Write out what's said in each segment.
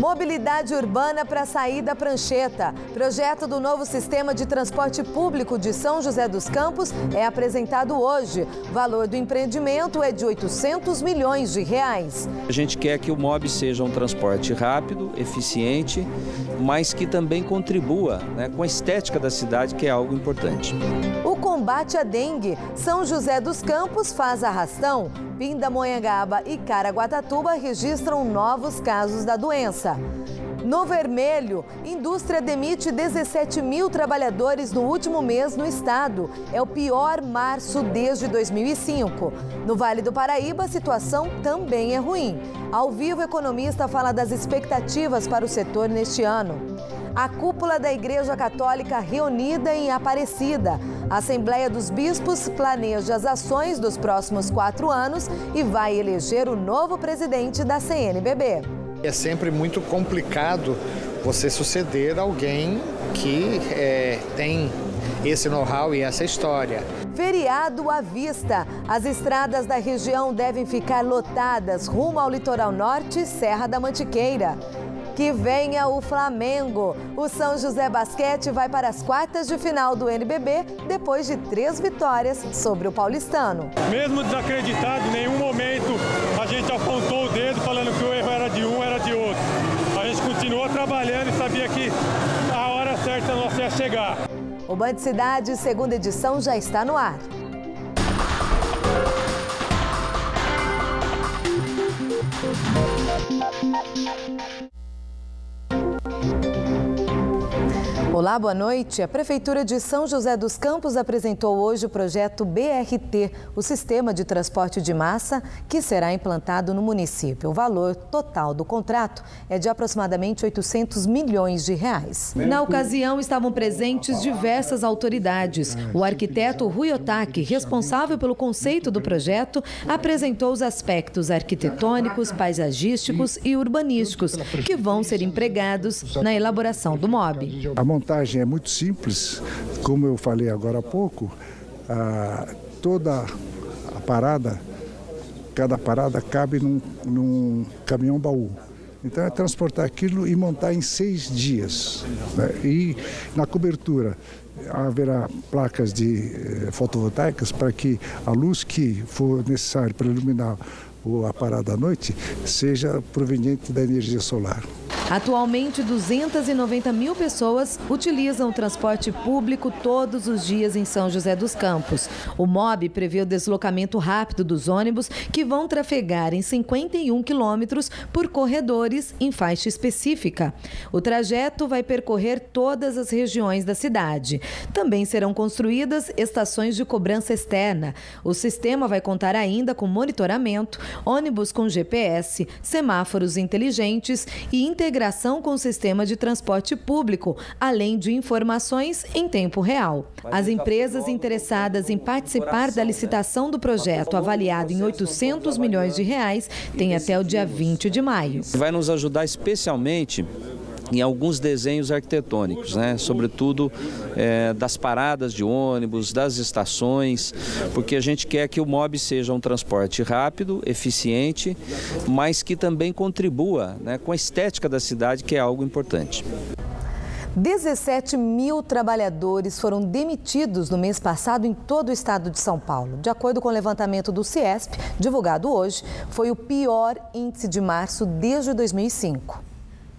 Mobilidade urbana para sair da prancheta. Projeto do novo sistema de transporte público de São José dos Campos é apresentado hoje. O valor do empreendimento é de R$800 milhões. A gente quer que o MOB seja um transporte rápido, eficiente, mas que também contribua, com a estética da cidade, que é algo importante. O combate à dengue. São José dos Campos faz arrastão. Pindamonhangaba e Caraguatatuba registram novos casos da doença. No vermelho, indústria demite 17 mil trabalhadores no último mês no estado. É o pior março desde 2005. No Vale do Paraíba, a situação também é ruim. Ao vivo, o economista fala das expectativas para o setor neste ano. A cúpula da Igreja Católica reunida em Aparecida. A Assembleia dos Bispos planeja as ações dos próximos 4 anos e vai eleger o novo presidente da CNBB. É sempre muito complicado você suceder alguém que tem esse know-how e essa história. Feriado à vista. As estradas da região devem ficar lotadas rumo ao litoral norte e Serra da Mantiqueira. Que venha o Flamengo. O São José Basquete vai para as quartas de final do NBB depois de 3 vitórias sobre o paulistano. Mesmo desacreditado, em nenhum momento a gente apontou o dedo falando que o erro era de um, era de outro. A gente continuou trabalhando e sabia que a hora certa nossa ia chegar. O Band Cidade, segunda edição, já está no ar. Olá, boa noite. A Prefeitura de São José dos Campos apresentou hoje o projeto BRT, o sistema de transporte de massa que será implantado no município. O valor total do contrato é de aproximadamente R$800 milhões. Na ocasião, estavam presentes diversas autoridades. O arquiteto Rui Otaki, responsável pelo conceito do projeto, apresentou os aspectos arquitetônicos, paisagísticos e urbanísticos que vão ser empregados na elaboração do MOB. A montagem é muito simples, como eu falei agora há pouco, toda a parada, cada parada cabe num caminhão baú. Então é transportar aquilo e montar em 6 dias. E na cobertura haverá placas de fotovoltaicas para que a luz que for necessária para iluminar a parada à noite seja proveniente da energia solar. Atualmente, 290 mil pessoas utilizam o transporte público todos os dias em São José dos Campos. O MOB prevê o deslocamento rápido dos ônibus que vão trafegar em 51 quilômetros por corredores em faixa específica. O trajeto vai percorrer todas as regiões da cidade. Também serão construídas estações de cobrança externa. O sistema vai contar ainda com monitoramento, ônibus com GPS, semáforos inteligentes e integração com o sistema de transporte público, além de informações em tempo real. As empresas interessadas em participar da licitação do projeto, avaliado em R$800 milhões, têm até o dia 20 de maio. Vai nos ajudar especialmente em alguns desenhos arquitetônicos, sobretudo das paradas de ônibus, das estações, porque a gente quer que o MOB seja um transporte rápido, eficiente, mas que também contribua com a estética da cidade, que é algo importante. 17 mil trabalhadores foram demitidos no mês passado em todo o estado de São Paulo. De acordo com o levantamento do CIESP, divulgado hoje, foi o pior índice de março desde 2005.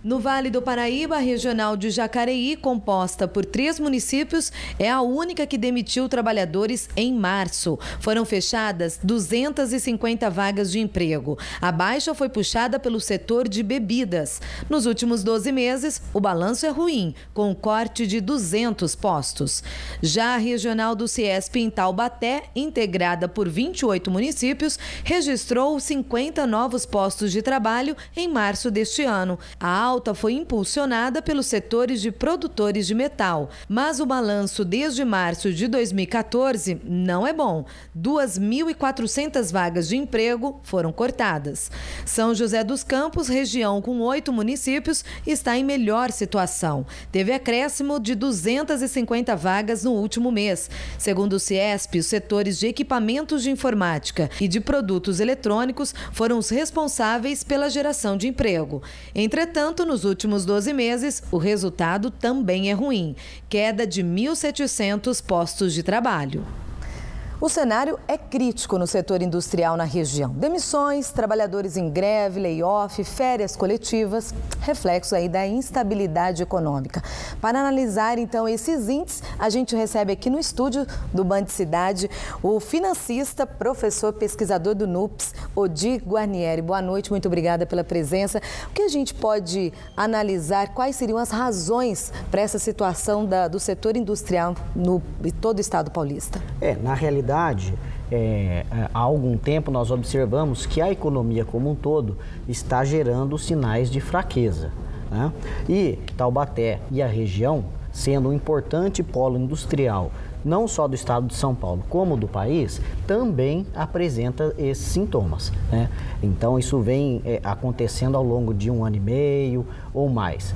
No Vale do Paraíba, a regional de Jacareí, composta por 3 municípios, é a única que demitiu trabalhadores em março. Foram fechadas 250 vagas de emprego. A baixa foi puxada pelo setor de bebidas. Nos últimos 12 meses, o balanço é ruim, com um corte de 200 postos. Já a regional do CIESP em Taubaté, integrada por 28 municípios, registrou 50 novos postos de trabalho em março deste ano. A alta foi impulsionada pelos setores de produtores de metal, mas o balanço desde março de 2014 não é bom. 2.400 vagas de emprego foram cortadas. São José dos Campos, região com 8 municípios, está em melhor situação. Teve acréscimo de 250 vagas no último mês. Segundo o CIESP, os setores de equipamentos de informática e de produtos eletrônicos foram os responsáveis pela geração de emprego. Entretanto, entanto, nos últimos 12 meses, o resultado também é ruim. Queda de 1.700 postos de trabalho. O cenário é crítico no setor industrial na região. Demissões, trabalhadores em greve, layoff, férias coletivas, reflexo aí da instabilidade econômica. Para analisar, então, esses índices, a gente recebe aqui no estúdio do Band Cidade o financista, professor, pesquisador do NUPS, Odir Guarnieri. Boa noite, muito obrigada pela presença. O que a gente pode analisar, quais seriam as razões para essa situação do setor industrial em todo o estado paulista? Na realidade, há algum tempo nós observamos que a economia como um todo está gerando sinais de fraqueza, né? E Taubaté e a região, sendo um importante polo industrial, não só do estado de São Paulo, como do país, também apresenta esses sintomas, né? Então, isso vem acontecendo ao longo de 1 ano e meio ou mais,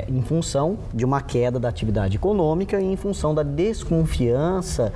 em função de uma queda da atividade econômica e em função da desconfiança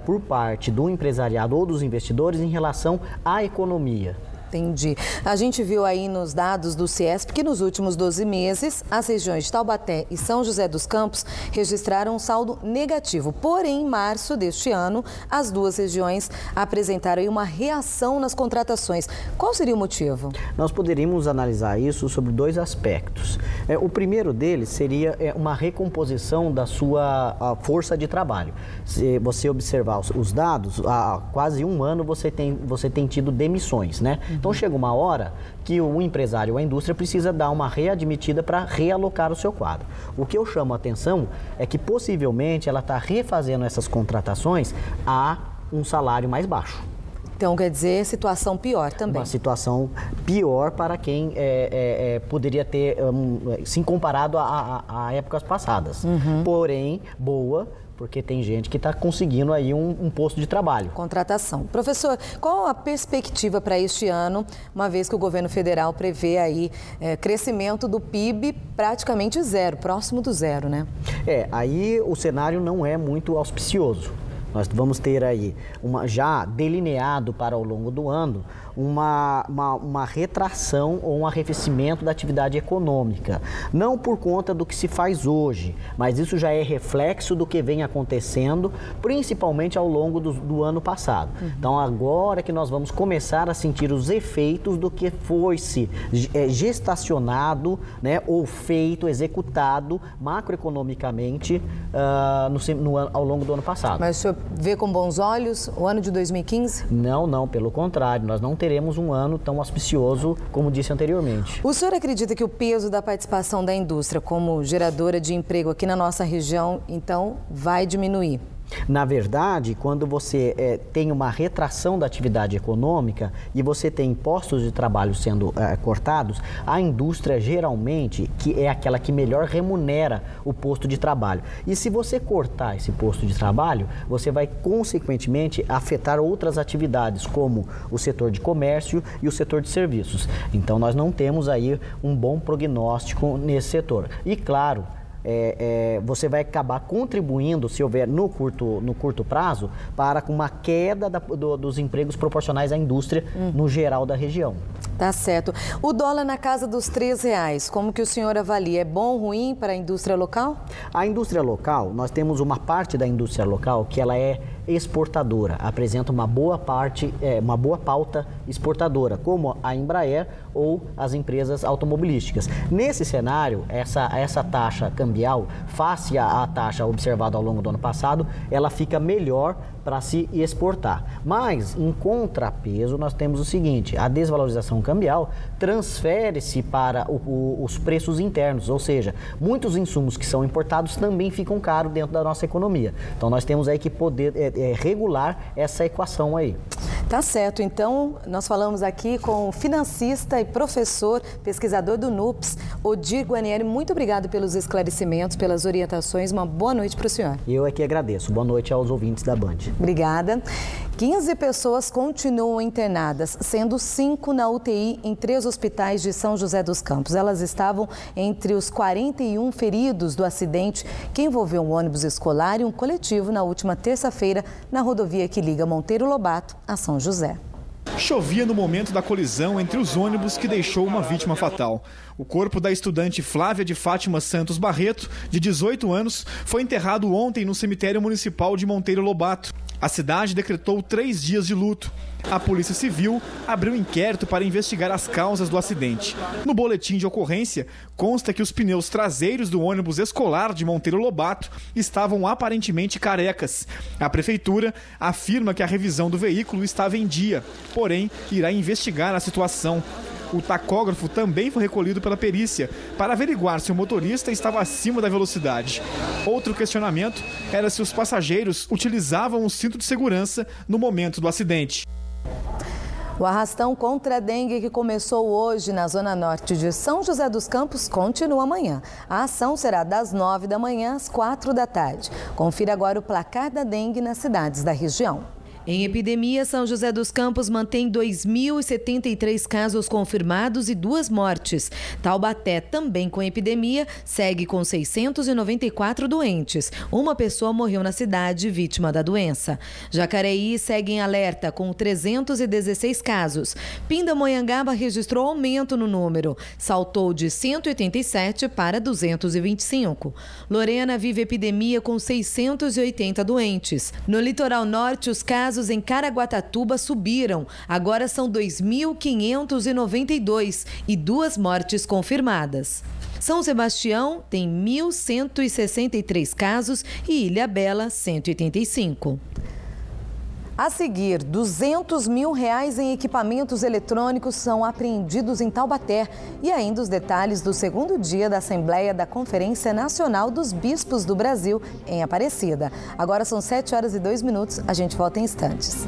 por parte do empresariado ou dos investidores em relação à economia. Entendi. A gente viu aí nos dados do CIESP que nos últimos 12 meses, as regiões de Taubaté e São José dos Campos registraram um saldo negativo. Porém, em março deste ano, as duas regiões apresentaram aí uma reação nas contratações. Qual seria o motivo? Nós poderíamos analisar isso sobre 2 aspectos. O primeiro deles seria uma recomposição da sua força de trabalho. Se você observar os dados, há quase 1 ano você tem tido demissões, né? Então chega uma hora que o empresário ou a indústria precisa dar uma readmitida para realocar o seu quadro. O que eu chamo a atenção é que possivelmente ela está refazendo essas contratações a um salário mais baixo. Então, quer dizer, situação pior também. Uma situação pior para quem poderia ter, sim, comparado a épocas passadas. Porém, boa, porque tem gente que está conseguindo aí um posto de trabalho. Contratação. Professor, qual a perspectiva para este ano, uma vez que o governo federal prevê aí crescimento do PIB praticamente zero, próximo do zero, né? Aí o cenário não é muito auspicioso. Nós vamos ter aí, já delineado para ao longo do ano, uma retração ou um arrefecimento da atividade econômica. Não por conta do que se faz hoje, mas isso já é reflexo do que vem acontecendo, principalmente ao longo do ano passado. Então, agora que nós vamos começar a sentir os efeitos do que foi-se gestacionado, né, ou feito, executado macroeconomicamente ao longo do ano passado. Mas o senhor vê com bons olhos o ano de 2015? Não, pelo contrário, nós não teremos um ano tão auspicioso como disse anteriormente. O senhor acredita que o peso da participação da indústria como geradora de emprego aqui na nossa região, então, vai diminuir? Na verdade, quando você tem uma retração da atividade econômica e você tem postos de trabalho sendo cortados, a indústria geralmente que é aquela que melhor remunera o posto de trabalho. E se você cortar esse posto de trabalho, você vai consequentemente afetar outras atividades, como o setor de comércio e o setor de serviços. Então, nós não temos aí um bom prognóstico nesse setor. E claro, você vai acabar contribuindo, se houver no curto prazo, para uma queda dos empregos proporcionais à indústria no geral da região. Tá certo. O dólar na casa dos R$3, como que o senhor avalia? É bom ou ruim para a indústria local? A indústria local, nós temos uma parte da indústria local que ela é exportadora, apresenta uma boa pauta exportadora, como a Embraer ou as empresas automobilísticas. Nesse cenário, essa taxa cambial, face à taxa observada ao longo do ano passado, ela fica melhor para se exportar. Mas, em contrapeso, nós temos o seguinte: a desvalorização cambial transfere-se para os preços internos, ou seja, muitos insumos que são importados também ficam caros dentro da nossa economia. Então, nós temos aí que poder regular essa equação aí. Tá certo. Então, nós falamos aqui com o financista e professor, pesquisador do NUPS, Odir Guarnieri. Muito obrigado pelos esclarecimentos, pelas orientações. Uma boa noite para o senhor. Eu é que agradeço. Boa noite aos ouvintes da Band. Obrigada. 15 pessoas continuam internadas, sendo 5 na UTI em 3 hospitais de São José dos Campos. Elas estavam entre os 41 feridos do acidente que envolveu um ônibus escolar e um coletivo na última terça-feira na rodovia que liga Monteiro Lobato a São José. Chovia no momento da colisão entre os ônibus que deixou uma vítima fatal. O corpo da estudante Flávia de Fátima Santos Barreto, de 18 anos, foi enterrado ontem no cemitério municipal de Monteiro Lobato. A cidade decretou 3 dias de luto. A Polícia Civil abriu inquérito para investigar as causas do acidente. No boletim de ocorrência, consta que os pneus traseiros do ônibus escolar de Monteiro Lobato estavam aparentemente carecas. A prefeitura afirma que a revisão do veículo estava em dia, porém irá investigar a situação. O tacógrafo também foi recolhido pela perícia para averiguar se o motorista estava acima da velocidade. Outro questionamento era se os passageiros utilizavam o cinto de segurança no momento do acidente. O arrastão contra a dengue que começou hoje na zona norte de São José dos Campos continua amanhã. A ação será das 9 da manhã às 4 da tarde. Confira agora o placar da dengue nas cidades da região. Em epidemia, São José dos Campos mantém 2.073 casos confirmados e 2 mortes. Taubaté, também com epidemia, segue com 694 doentes. Uma pessoa morreu na cidade vítima da doença. Jacareí segue em alerta com 316 casos. Pindamonhangaba registrou aumento no número. Saltou de 187 para 225. Lorena vive epidemia com 680 doentes. No litoral norte, os casos em Caraguatatuba subiram. Agora são 2.592 e 2 mortes confirmadas. São Sebastião tem 1.163 casos e Ilhabela 185. A seguir, R$200 mil em equipamentos eletrônicos são apreendidos em Taubaté. E ainda os detalhes do segundo dia da Assembleia da Conferência Nacional dos Bispos do Brasil, em Aparecida. Agora são 7h02, a gente volta em instantes.